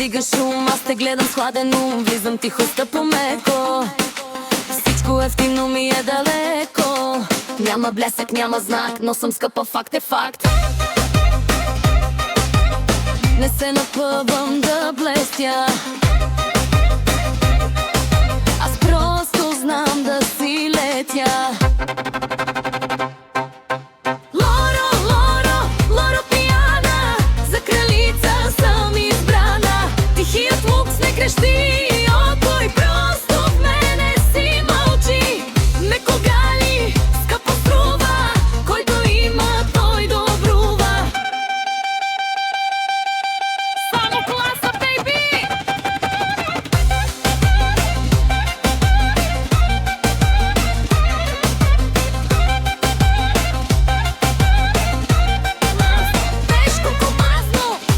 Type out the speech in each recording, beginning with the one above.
дигаш шум, аз те гледам с хладен ум. Влизам тихо, стъпо меко, всичко ефтино ми е далеко. Няма блясък, няма знак, но съм скъпа, факт е факт. Не се напъвам да блестя, аз просто знам да си летя. Лоро пияна, за кралица съм избрана. Тихият лукс не крещи, о, той просто в мене си мълчи. Меко гали, скъпо струва, който има, той добрува. Само класа, бейби!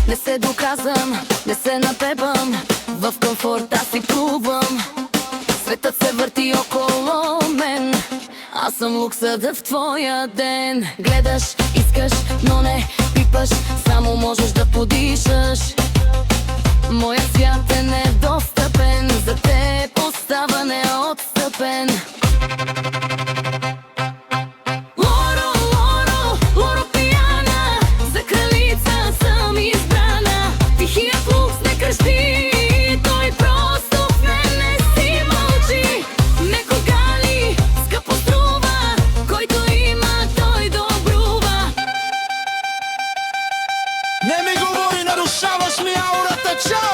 Не се доказвам, не се напебам, в комфорта си плувам. Светът се върти около мен, аз съм луксът в твоя ден. Гледаш, искаш, но не пипаш, само можеш да подишаш. Моя свят е недостъпен, за теб остава неотстъпен. Лоро пияна, за кралица съм избрана. Тихият лукс не крещи, той просто в мене си мълчи. Меко гали, скъпо струва, който има, той добрува. Не ми говори, нарушаваш ми аурата, чао!